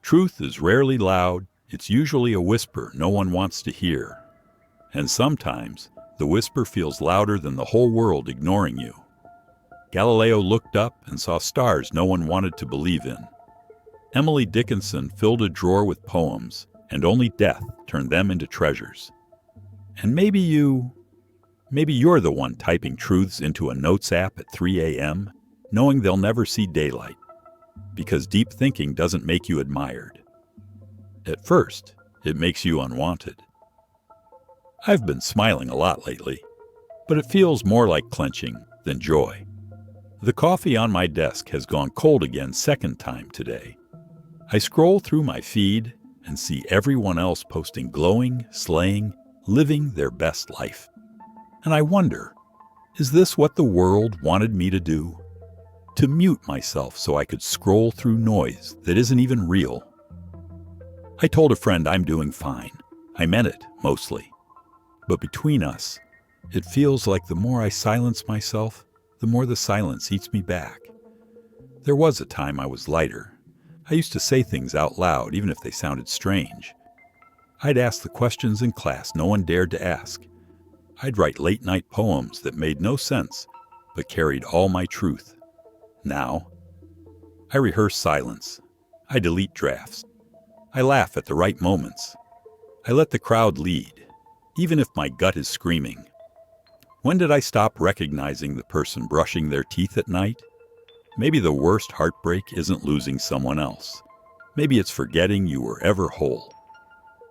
Truth is rarely loud, it's usually a whisper no one wants to hear. And sometimes, the whisper feels louder than the whole world ignoring you. Galileo looked up and saw stars no one wanted to believe in. Emily Dickinson filled a drawer with poems, and only death turned them into treasures. And maybe you're the one typing truths into a notes app at 3 a.m., knowing they'll never see daylight. Because deep thinking doesn't make you admired. At first, it makes you unwanted. I've been smiling a lot lately, but it feels more like clenching than joy. The coffee on my desk has gone cold again second time today. I scroll through my feed and see everyone else posting glowing, slaying, living their best life. And I wonder, is this what the world wanted me to do? To mute myself so I could scroll through noise that isn't even real. I told a friend I'm doing fine. I meant it, mostly. But between us, it feels like the more I silence myself, the more the silence eats me back. There was a time I was lighter. I used to say things out loud, even if they sounded strange. I'd ask the questions in class no one dared to ask. I'd write late-night poems that made no sense, but carried all my truth. Now, I rehearse silence. I delete drafts. I laugh at the right moments. I let the crowd lead, even if my gut is screaming. When did I stop recognizing the person brushing their teeth at night? Maybe the worst heartbreak isn't losing someone else. Maybe it's forgetting you were ever whole.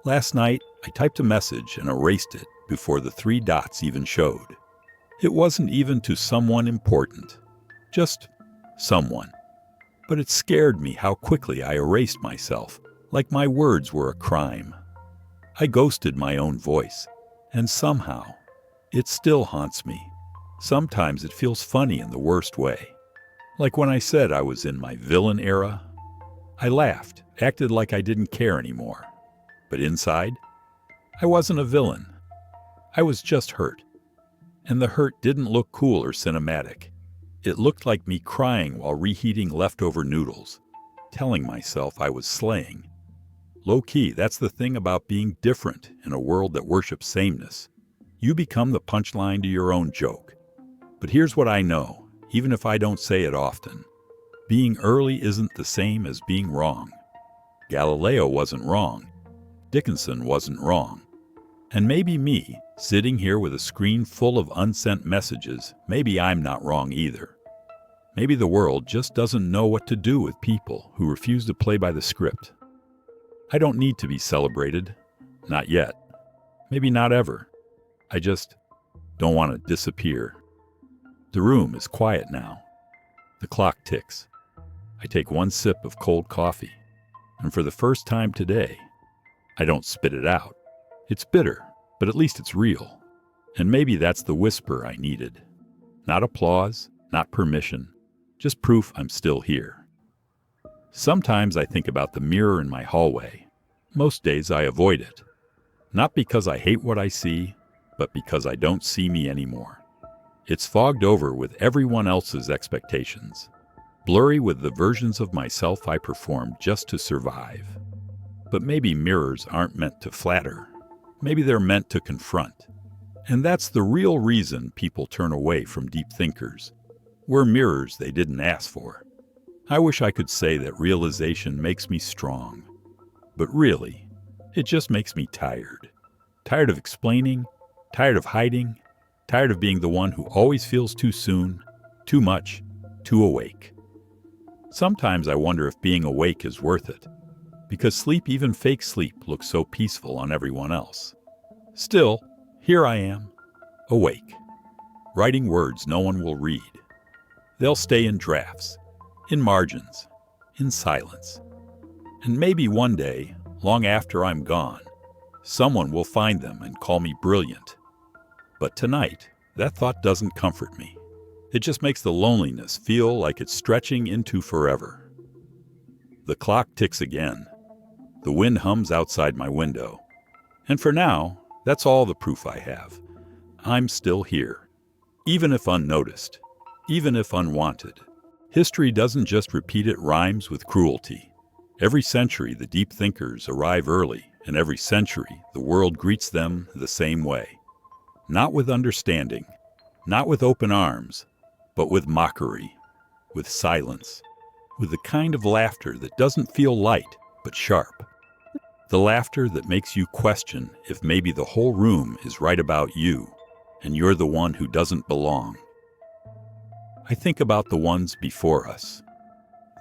Last night, I typed a message and erased it before the 3 dots even showed. It wasn't even to someone important. Just someone. But it scared me how quickly I erased myself, like my words were a crime. I ghosted my own voice, and somehow, it still haunts me. Sometimes it feels funny in the worst way. Like when I said I was in my villain era. I laughed, acted like I didn't care anymore. But inside, I wasn't a villain. I was just hurt. And the hurt didn't look cool or cinematic. It looked like me crying while reheating leftover noodles, telling myself I was slaying. Low-key, that's the thing about being different in a world that worships sameness. You become the punchline to your own joke. But here's what I know, even if I don't say it often. Being early isn't the same as being wrong. Galileo wasn't wrong. Dickinson wasn't wrong. And maybe me, sitting here with a screen full of unsent messages, maybe I'm not wrong either. Maybe the world just doesn't know what to do with people who refuse to play by the script. I don't need to be celebrated. Not yet. Maybe not ever. I just don't want to disappear. The room is quiet now. The clock ticks. I take one sip of cold coffee, and for the first time today, I don't spit it out. It's bitter, but at least it's real. And maybe that's the whisper I needed. Not applause, not permission, just proof I'm still here. Sometimes I think about the mirror in my hallway. Most days I avoid it. Not because I hate what I see, but because I don't see me anymore. It's fogged over with everyone else's expectations, blurry with the versions of myself I performed just to survive. But maybe mirrors aren't meant to flatter. Maybe they're meant to confront. And that's the real reason people turn away from deep thinkers. We're mirrors they didn't ask for. I wish I could say that realization makes me strong. But really, it just makes me tired. Tired of explaining, tired of hiding, tired of being the one who always feels too soon, too much, too awake. Sometimes I wonder if being awake is worth it, because sleep, even fake sleep, looks so peaceful on everyone else. Still, here I am, awake, writing words no one will read. They'll stay in drafts, in margins, in silence. And maybe one day, long after I'm gone, someone will find them and call me brilliant. But tonight, that thought doesn't comfort me. It just makes the loneliness feel like it's stretching into forever. The clock ticks again. The wind hums outside my window. And for now, that's all the proof I have. I'm still here. Even if unnoticed. Even if unwanted. History doesn't just repeat its rhymes with cruelty. Every century, the deep thinkers arrive early, and every century, the world greets them the same way. Not with understanding, not with open arms, but with mockery, with silence, with the kind of laughter that doesn't feel light, but sharp. The laughter that makes you question if maybe the whole room is right about you, and you're the one who doesn't belong. I think about the ones before us.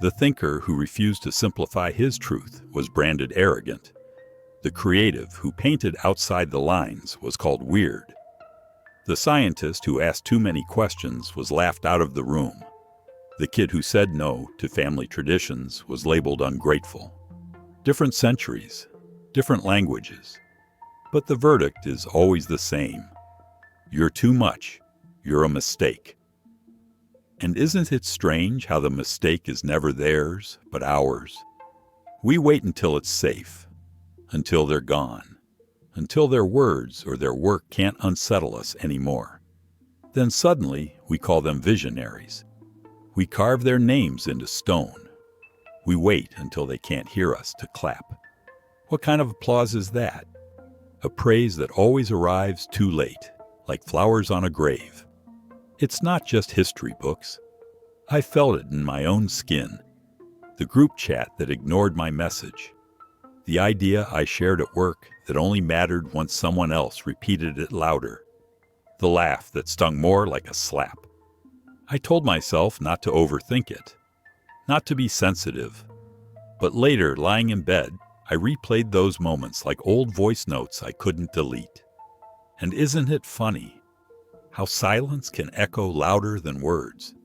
The thinker who refused to simplify his truth was branded arrogant. The creative who painted outside the lines was called weird. The scientist who asked too many questions was laughed out of the room. The kid who said no to family traditions was labeled ungrateful. Different centuries, different languages, but the verdict is always the same. You're too much. You're a mistake. And isn't it strange how the mistake is never theirs, but ours? We wait until it's safe, until they're gone, until their words or their work can't unsettle us anymore. Then suddenly, we call them visionaries. We carve their names into stone. We wait until they can't hear us to clap. What kind of applause is that? A praise that always arrives too late, like flowers on a grave. It's not just history books. I felt it in my own skin. The group chat that ignored my message. The idea I shared at work that only mattered once someone else repeated it louder. The laugh that stung more like a slap. I told myself not to overthink it, not to be sensitive. But later, lying in bed, I replayed those moments like old voice notes I couldn't delete. And isn't it funny how silence can echo louder than words?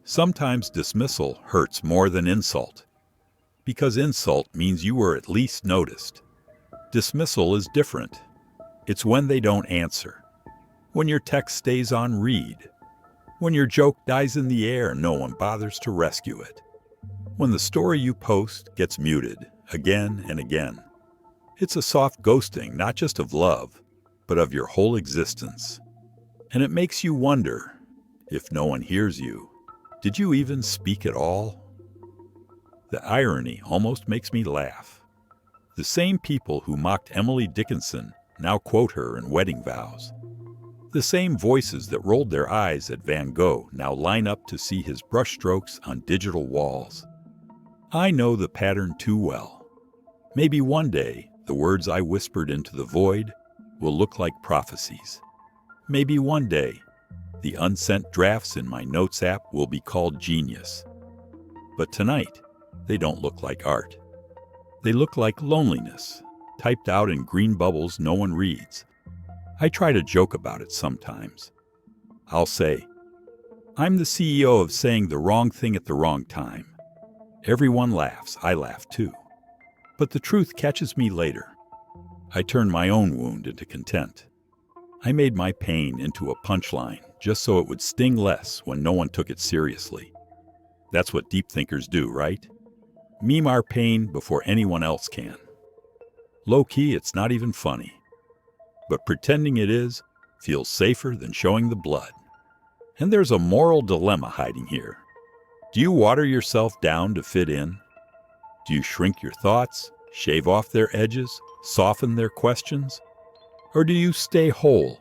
Sometimes dismissal hurts more than insult, because insult means you were at least noticed. Dismissal is different. It's when they don't answer, when your text stays on read, when your joke dies in the air and no one bothers to rescue it, when the story you post gets muted again and again. It's a soft ghosting, not just of love, but of your whole existence. And it makes you wonder, if no one hears you, did you even speak at all? The irony almost makes me laugh. The same people who mocked Emily Dickinson now quote her in wedding vows. The same voices that rolled their eyes at Van Gogh now line up to see his brushstrokes on digital walls. I know the pattern too well. Maybe one day, the words I whispered into the void will look like prophecies. Maybe one day, the unsent drafts in my notes app will be called genius. But tonight, they don't look like art. They look like loneliness, typed out in green bubbles no one reads. I try to joke about it sometimes. I'll say, I'm the CEO of saying the wrong thing at the wrong time. Everyone laughs, I laugh too. But the truth catches me later. I turn my own wound into content. I made my pain into a punchline just so it would sting less when no one took it seriously. That's what deep thinkers do, right? Meme our pain before anyone else can. Low-key, it's not even funny. But pretending it is feels safer than showing the blood. And there's a moral dilemma hiding here. Do you water yourself down to fit in? Do you shrink your thoughts, shave off their edges, soften their questions? Or do you stay whole,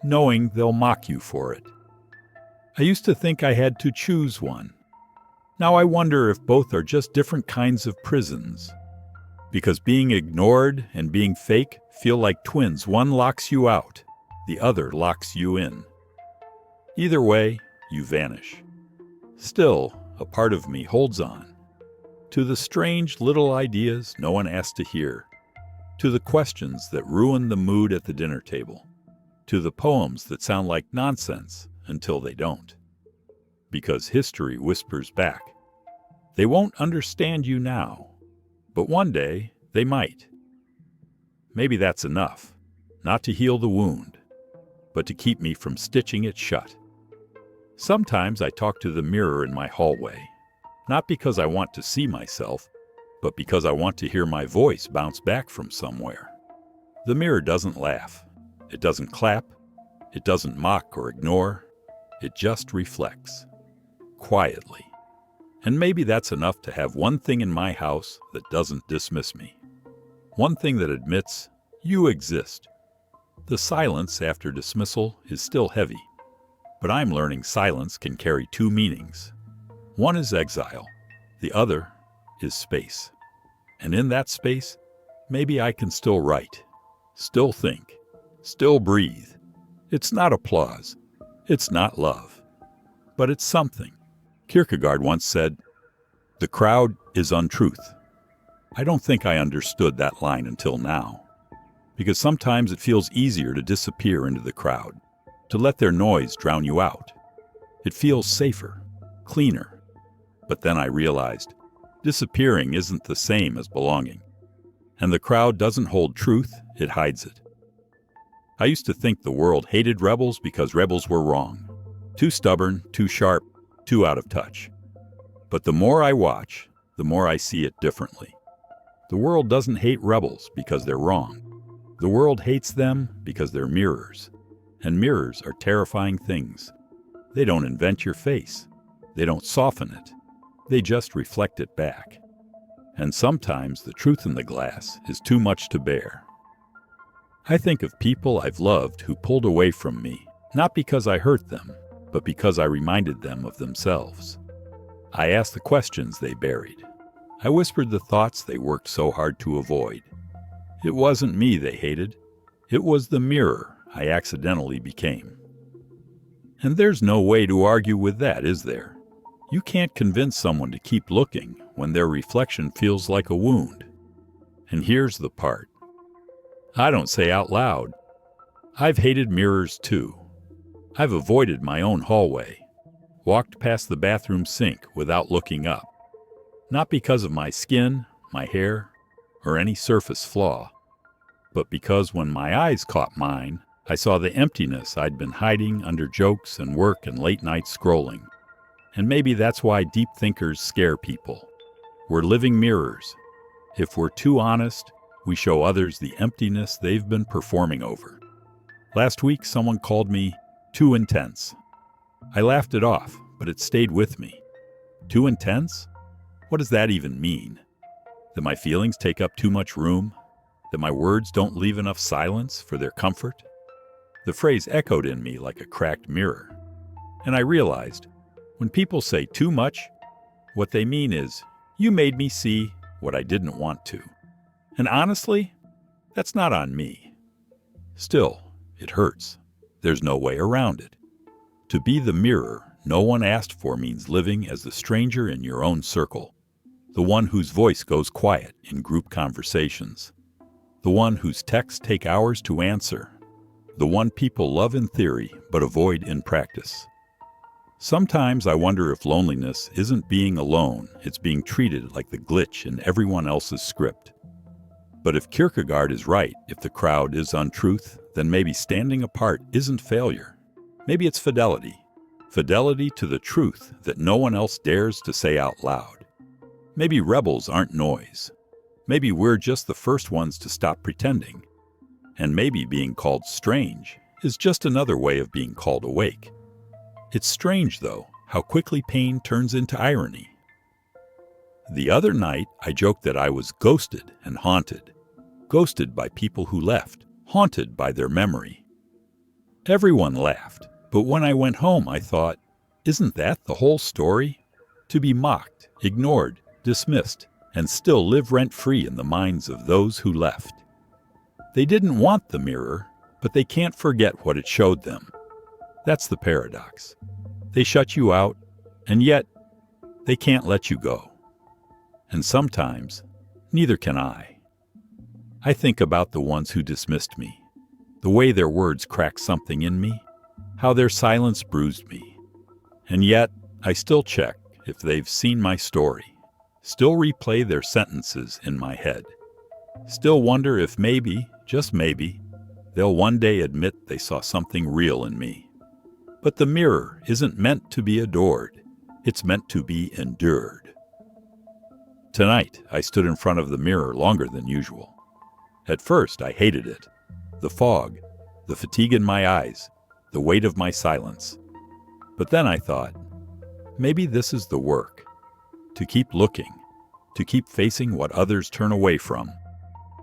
knowing they'll mock you for it? I used to think I had to choose one. Now I wonder if both are just different kinds of prisons. Because being ignored and being fake feel like twins. One locks you out, the other locks you in. Either way, you vanish. Still, a part of me holds on to the strange little ideas no one asked to hear, to the questions that ruin the mood at the dinner table, to the poems that sound like nonsense until they don't. Because history whispers back. They won't understand you now, but one day they might. Maybe that's enough, not to heal the wound, but to keep me from stitching it shut. Sometimes I talk to the mirror in my hallway, not because I want to see myself, but because I want to hear my voice bounce back from somewhere. The mirror doesn't laugh. It doesn't clap. It doesn't mock or ignore. It just reflects. Quietly. And maybe that's enough to have one thing in my house that doesn't dismiss me. One thing that admits you exist. The silence after dismissal is still heavy, but I'm learning silence can carry two meanings. One is exile, the other is space. And in that space, maybe I can still write, still think, still breathe. It's not applause, it's not love, but it's something. Kierkegaard once said, "The crowd is untruth." I don't think I understood that line until now, because sometimes it feels easier to disappear into the crowd, to let their noise drown you out. It feels safer, cleaner. But then I realized, disappearing isn't the same as belonging. And the crowd doesn't hold truth, it hides it. I used to think the world hated rebels because rebels were wrong. Too stubborn, too sharp, too out of touch. But the more I watch, the more I see it differently. The world doesn't hate rebels because they're wrong. The world hates them because they're mirrors. And mirrors are terrifying things. They don't invent your face. They don't soften it. They just reflect it back. And sometimes the truth in the glass is too much to bear. I think of people I've loved who pulled away from me, not because I hurt them, but because I reminded them of themselves. I asked the questions they buried. I whispered the thoughts they worked so hard to avoid. It wasn't me they hated. It was the mirror I accidentally became. And there's no way to argue with that, is there? You can't convince someone to keep looking when their reflection feels like a wound. And here's the part. I don't say out loud. I've hated mirrors too. I've avoided my own hallway, walked past the bathroom sink without looking up. Not because of my skin, my hair, or any surface flaw, but because when my eyes caught mine, I saw the emptiness I'd been hiding under jokes and work and late-night scrolling. And maybe that's why deep thinkers scare people. We're living mirrors. If we're too honest, we show others the emptiness they've been performing over. Last week, someone called me too intense. I laughed it off, but it stayed with me. Too intense? What does that even mean? That my feelings take up too much room? That my words don't leave enough silence for their comfort? The phrase echoed in me like a cracked mirror. And I realized, when people say too much, what they mean is, you made me see what I didn't want to. And honestly, that's not on me. Still, it hurts. There's no way around it. To be the mirror no one asked for means living as the stranger in your own circle, the one whose voice goes quiet in group conversations, the one whose texts take hours to answer, the one people love in theory but avoid in practice. Sometimes I wonder if loneliness isn't being alone, it's being treated like the glitch in everyone else's script. But if Kierkegaard is right, if the crowd is untruth, then maybe standing apart isn't failure. Maybe it's fidelity. Fidelity to the truth that no one else dares to say out loud. Maybe rebels aren't noise. Maybe we're just the first ones to stop pretending. And maybe being called strange is just another way of being called awake. It's strange, though, how quickly pain turns into irony. The other night, I joked that I was ghosted and haunted. Ghosted by people who left, haunted by their memory. Everyone laughed, but when I went home, I thought, isn't that the whole story? To be mocked, ignored, dismissed, and still live rent-free in the minds of those who left. They didn't want the mirror, but they can't forget what it showed them. That's the paradox. They shut you out, and yet they can't let you go. And sometimes, neither can I. I think about the ones who dismissed me, the way their words cracked something in me, how their silence bruised me. And yet, I still check if they've seen my story, still replay their sentences in my head, still wonder if maybe, just maybe, they'll one day admit they saw something real in me. But the mirror isn't meant to be adored. It's meant to be endured. Tonight, I stood in front of the mirror longer than usual. At first, I hated it. The fog, the fatigue in my eyes, the weight of my silence. But then I thought, maybe this is the work. to keep looking, to keep facing what others turn away from,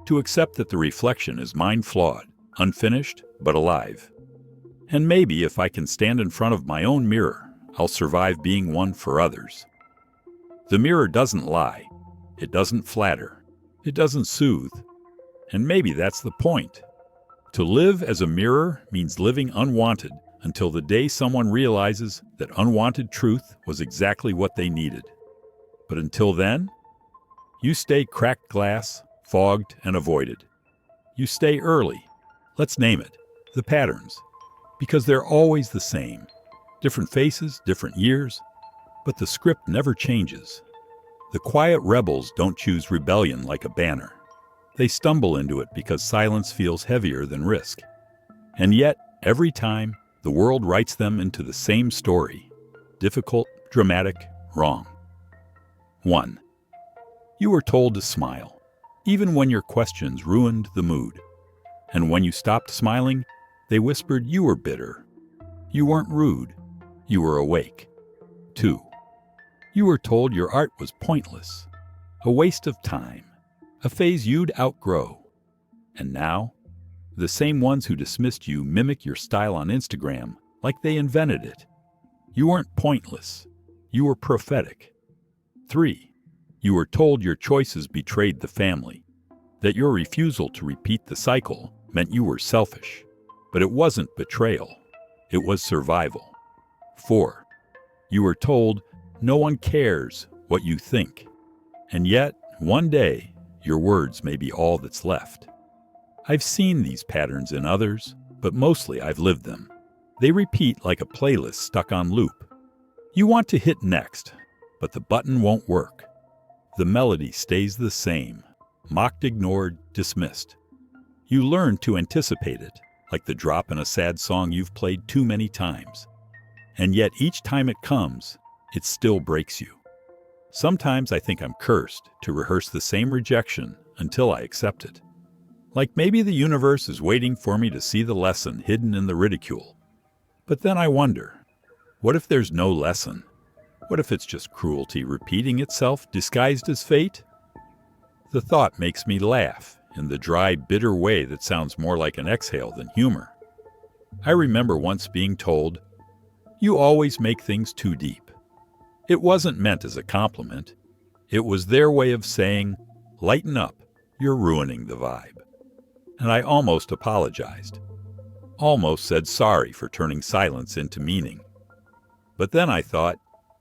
to accept that the reflection is mine flawed, unfinished, but alive. And maybe if I can stand in front of my own mirror, I'll survive being one for others. The mirror doesn't lie. It doesn't flatter. It doesn't soothe. And maybe that's the point. To live as a mirror means living unwanted until the day someone realizes that unwanted truth was exactly what they needed. But until then, you stay cracked glass, fogged and avoided. You stay early. Let's name it, the patterns. Because they're always the same. Different faces, different years, but the script never changes. The quiet rebels don't choose rebellion like a banner. They stumble into it because silence feels heavier than risk. And yet, every time, the world writes them into the same story. Difficult, dramatic, wrong. 1. You were told to smile, even when your questions ruined the mood. And when you stopped smiling, they whispered you were bitter. You weren't rude. You were awake. 2. You were told your art was pointless, a waste of time, a phase you'd outgrow. And now, the same ones who dismissed you mimic your style on Instagram like they invented it. You weren't pointless. You were prophetic. 3. You were told your choices betrayed the family, that your refusal to repeat the cycle meant you were selfish. But it wasn't betrayal. It was survival. 4. You were told no one cares what you think. And yet, one day, your words may be all that's left. I've seen these patterns in others, but mostly I've lived them. They repeat like a playlist stuck on loop. You want to hit next, but the button won't work. The melody stays the same, mocked, ignored, dismissed. You learn to anticipate it, like the drop in a sad song you've played too many times. And yet each time it comes, it still breaks you. Sometimes I think I'm cursed to rehearse the same rejection until I accept it. Like maybe the universe is waiting for me to see the lesson hidden in the ridicule. But then I wonder, what if there's no lesson? What if it's just cruelty repeating itself disguised as fate? The thought makes me laugh in the dry, bitter way that sounds more like an exhale than humor. I remember once being told, "You always make things too deep." It wasn't meant as a compliment. It was their way of saying, "Lighten up, you're ruining the vibe." And I almost apologized. Almost said sorry for turning silence into meaning. But then I thought,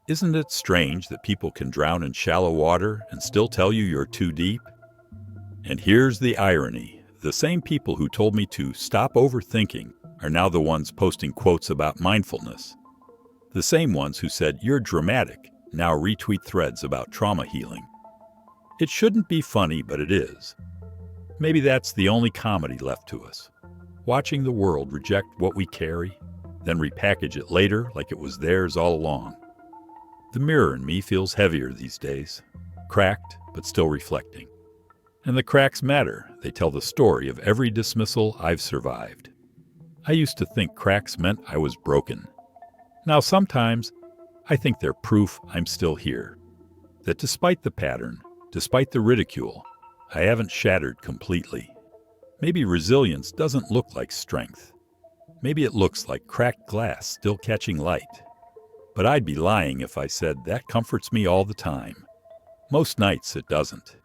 isn't it strange that people can drown in shallow water and still tell you you're too deep? And here's the irony. The same people who told me to stop overthinking are now the ones posting quotes about mindfulness. The same ones who said you're dramatic now retweet threads about trauma healing. It shouldn't be funny, but it is. Maybe that's the only comedy left to us. Watching the world reject what we carry, then repackage it later like it was theirs all along. The mirror in me feels heavier these days, cracked but still reflecting. And the cracks matter. They tell the story of every dismissal I've survived. I used to think cracks meant I was broken. Now sometimes I think they're proof I'm still here. That despite the pattern, despite the ridicule, I haven't shattered completely. Maybe resilience doesn't look like strength. Maybe it looks like cracked glass still catching light. But I'd be lying if I said that comforts me all the time. Most nights it doesn't.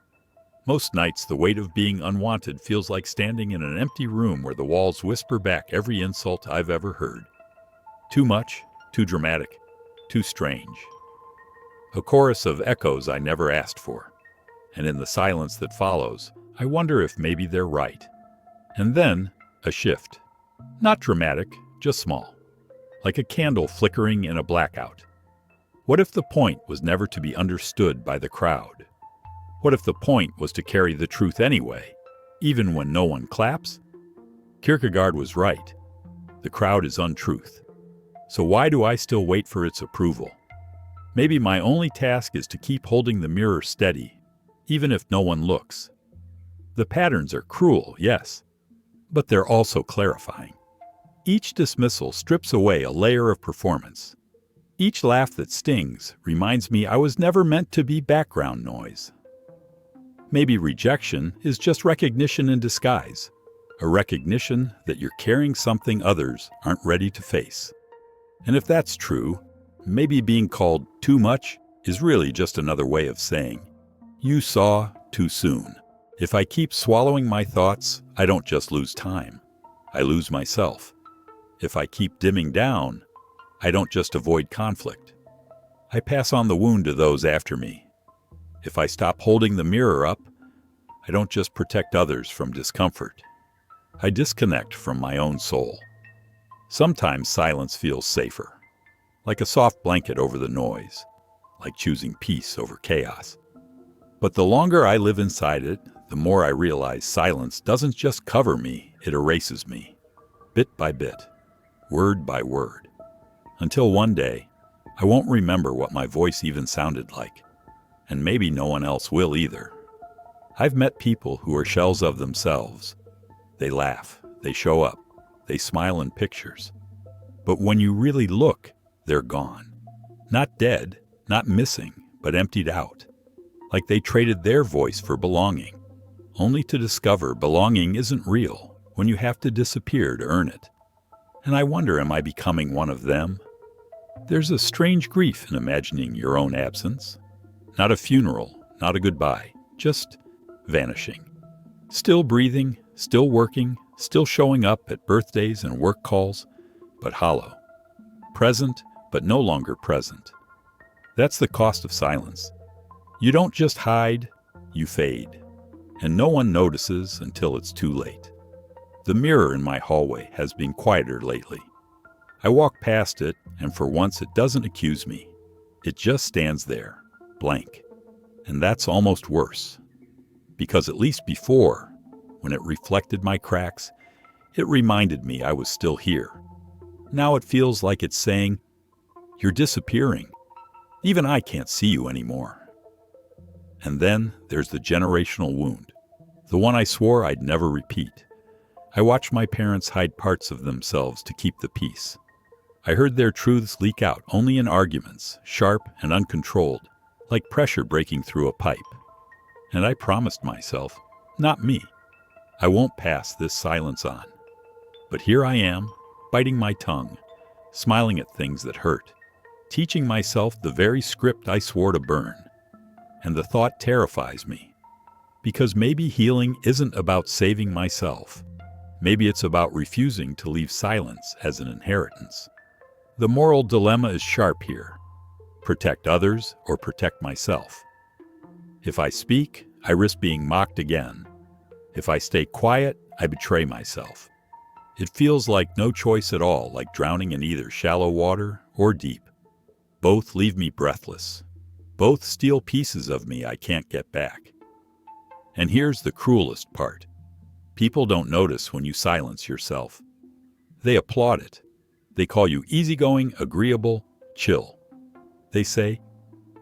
Most nights the weight of being unwanted feels like standing in an empty room where the walls whisper back every insult I've ever heard. Too much, too dramatic, too strange. A chorus of echoes I never asked for. And in the silence that follows, I wonder if maybe they're right. And then, a shift. Not dramatic, just small. Like a candle flickering in a blackout. What if the point was never to be understood by the crowd? What if the point was to carry the truth anyway, even when no one claps? Kierkegaard was right. The crowd is untruth. So why do I still wait for its approval? Maybe my only task is to keep holding the mirror steady, even if no one looks. The patterns are cruel, yes, but they're also clarifying. Each dismissal strips away a layer of performance. Each laugh that stings reminds me I was never meant to be background noise. Maybe rejection is just recognition in disguise, a recognition that you're carrying something others aren't ready to face. And if that's true, maybe being called too much is really just another way of saying, you saw too soon. If I keep swallowing my thoughts, I don't just lose time, I lose myself. If I keep dimming down, I don't just avoid conflict. I pass on the wound to those after me. If I stop holding the mirror up, I don't just protect others from discomfort. I disconnect from my own soul. Sometimes silence feels safer, like a soft blanket over the noise, like choosing peace over chaos. But the longer I live inside it, the more I realize silence doesn't just cover me, it erases me, bit by bit, word by word. Until one day, I won't remember what my voice even sounded like, and maybe no one else will either. I've met people who are shells of themselves. They laugh, they show up, they smile in pictures. But when you really look, they're gone. Not dead, not missing, but emptied out. Like they traded their voice for belonging, only to discover belonging isn't real when you have to disappear to earn it. And I wonder, am I becoming one of them? There's a strange grief in imagining your own absence. Not a funeral, not a goodbye, just vanishing. Still breathing, still working, still showing up at birthdays and work calls, but hollow. Present, but no longer present. That's the cost of silence. You don't just hide, you fade. And no one notices until it's too late. The mirror in my hallway has been quieter lately. I walk past it, and for once it doesn't accuse me. It just stands there, blank. And that's almost worse. Because at least before, when it reflected my cracks, it reminded me I was still here. Now it feels like it's saying, you're disappearing. Even I can't see you anymore. And then there's the generational wound, the one I swore I'd never repeat. I watched my parents hide parts of themselves to keep the peace. I heard their truths leak out only in arguments, sharp and uncontrolled, like pressure breaking through a pipe. And I promised myself, not me. I won't pass this silence on. But here I am, biting my tongue, smiling at things that hurt, teaching myself the very script I swore to burn. And the thought terrifies me. Because maybe healing isn't about saving myself. Maybe it's about refusing to leave silence as an inheritance. The moral dilemma is sharp here. Protect others or protect myself. If I speak, I risk being mocked again. If I stay quiet, I betray myself. It feels like no choice at all, like drowning in either shallow water or deep. Both leave me breathless. Both steal pieces of me I can't get back. And here's the cruelest part. People don't notice when you silence yourself. They applaud it. They call you easygoing, agreeable, chill. They say,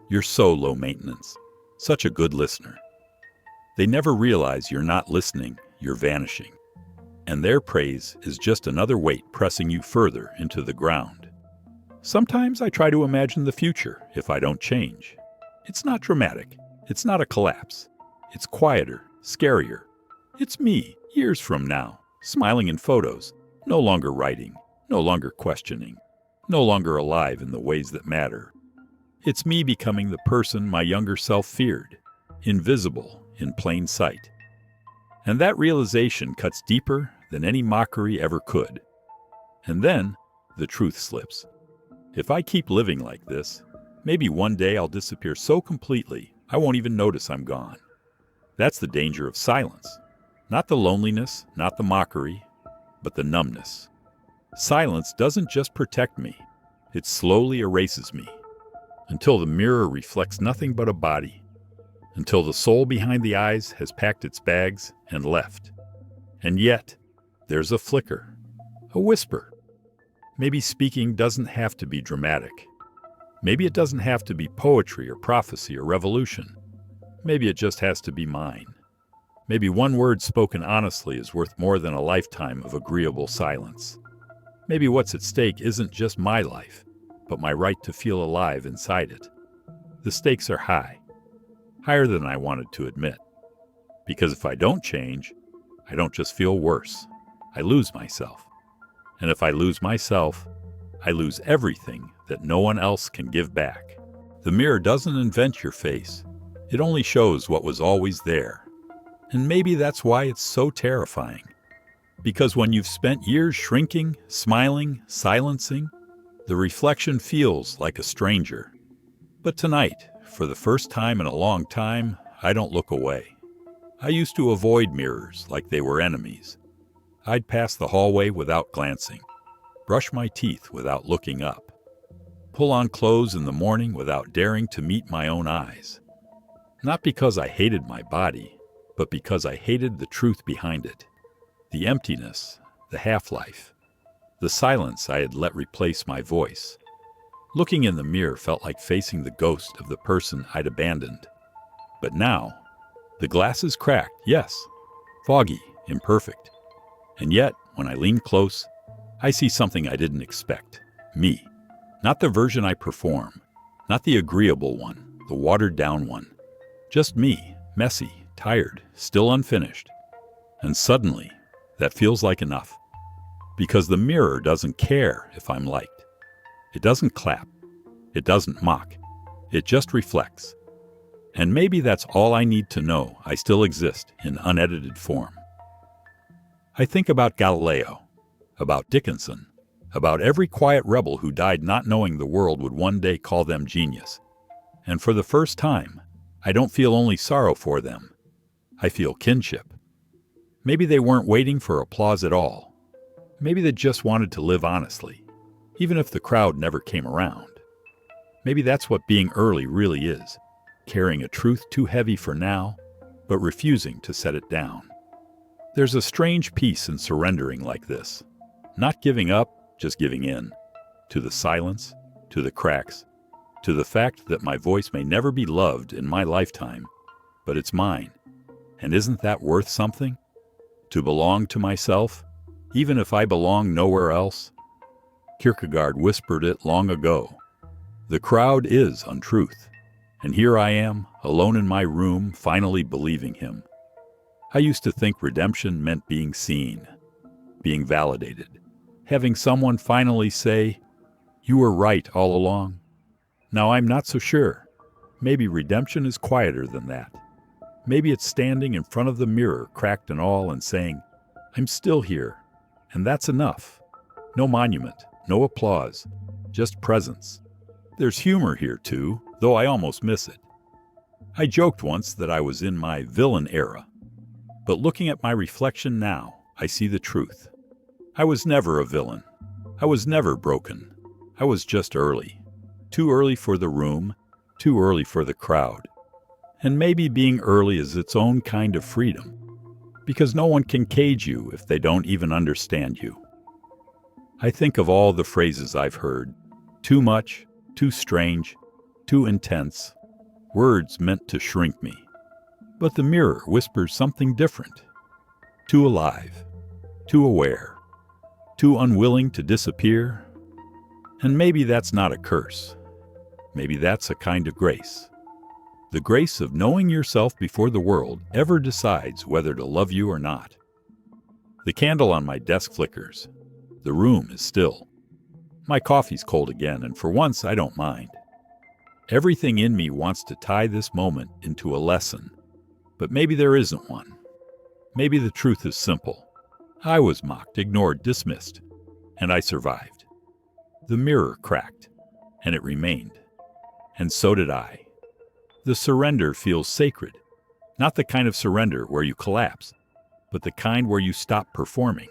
you're so low maintenance, such a good listener. They never realize you're not listening, you're vanishing. And their praise is just another weight pressing you further into the ground. Sometimes I try to imagine the future if I don't change. It's not dramatic. It's not a collapse. It's quieter, scarier. It's me, years from now, smiling in photos, no longer writing, no longer questioning, no longer alive in the ways that matter. It's me becoming the person my younger self feared, invisible in plain sight. And that realization cuts deeper than any mockery ever could. And then, the truth slips. If I keep living like this, maybe one day I'll disappear so completely I won't even notice I'm gone. That's the danger of silence. Not the loneliness, not the mockery, but the numbness. Silence doesn't just protect me, it slowly erases me, until the mirror reflects nothing but a body, until the soul behind the eyes has packed its bags and left. And yet, there's a flicker, a whisper. Maybe speaking doesn't have to be dramatic. Maybe it doesn't have to be poetry or prophecy or revolution. Maybe it just has to be mine. Maybe one word spoken honestly is worth more than a lifetime of agreeable silence. Maybe what's at stake isn't just my life, but my right to feel alive inside it. The stakes are high, higher than I wanted to admit. Because if I don't change, I don't just feel worse, I lose myself. And if I lose myself, I lose everything that no one else can give back. The mirror doesn't invent your face. It only shows what was always there. And maybe that's why it's so terrifying. Because when you've spent years shrinking, smiling, silencing, the reflection feels like a stranger. But tonight, for the first time in a long time, I don't look away. I used to avoid mirrors like they were enemies. I'd pass the hallway without glancing, brush my teeth without looking up, pull on clothes in the morning without daring to meet my own eyes. Not because I hated my body, but because I hated the truth behind it. The emptiness, the half-life, the silence I had let replace my voice. Looking in the mirror felt like facing the ghost of the person I'd abandoned. But now, the glass is cracked, yes, foggy, imperfect. And yet, when I lean close, I see something I didn't expect. Me. Not the version I perform, not the agreeable one, the watered-down one. Just me, messy, tired, still unfinished. And suddenly, that feels like enough. Because the mirror doesn't care if I'm liked. It doesn't clap. It doesn't mock. It just reflects. And maybe that's all I need to know I still exist in unedited form. I think about Galileo, about Dickinson, about every quiet rebel who died not knowing the world would one day call them genius. And for the first time, I don't feel only sorrow for them. I feel kinship. Maybe they weren't waiting for applause at all. Maybe they just wanted to live honestly, even if the crowd never came around. Maybe that's what being early really is, carrying a truth too heavy for now, but refusing to set it down. There's a strange peace in surrendering like this. Not giving up, just giving in. To the silence, to the cracks, to the fact that my voice may never be loved in my lifetime, but it's mine. And isn't that worth something? To belong to myself, even if I belong nowhere else? Kierkegaard whispered it long ago. The crowd is untruth, and here I am, alone in my room, finally believing him. I used to think redemption meant being seen, being validated, having someone finally say, "You were right all along." Now I'm not so sure. Maybe redemption is quieter than that. Maybe it's standing in front of the mirror, cracked and all, and saying, "I'm still here," and that's enough. No monument, no applause, just presence. There's humor here too, though I almost miss it. I joked once that I was in my villain era. But looking at my reflection now, I see the truth. I was never a villain. I was never broken. I was just early. Too early for the room, too early for the crowd. And maybe being early is its own kind of freedom. Because no one can cage you if they don't even understand you. I think of all the phrases I've heard. Too much, too strange, too intense. Words meant to shrink me. But the mirror whispers something different. Too alive, too aware, too unwilling to disappear. And maybe that's not a curse. Maybe that's a kind of grace. The grace of knowing yourself before the world ever decides whether to love you or not. The candle on my desk flickers. The room is still. My coffee's cold again, and for once I don't mind. Everything in me wants to tie this moment into a lesson. But maybe there isn't one. Maybe the truth is simple. I was mocked, ignored, dismissed, and I survived. The mirror cracked, and it remained. And so did I. The surrender feels sacred. Not the kind of surrender where you collapse, but the kind where you stop performing,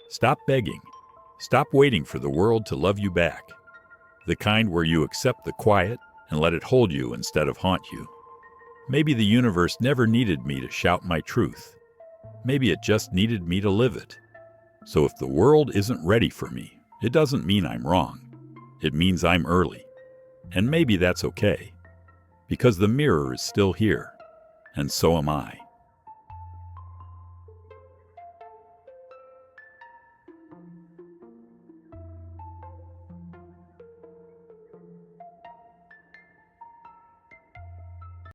stop begging, stop waiting for the world to love you back. The kind where you accept the quiet and let it hold you instead of haunt you. Maybe the universe never needed me to shout my truth. Maybe it just needed me to live it. So if the world isn't ready for me, it doesn't mean I'm wrong. It means I'm early. And maybe that's okay. Because the mirror is still here, and so am I.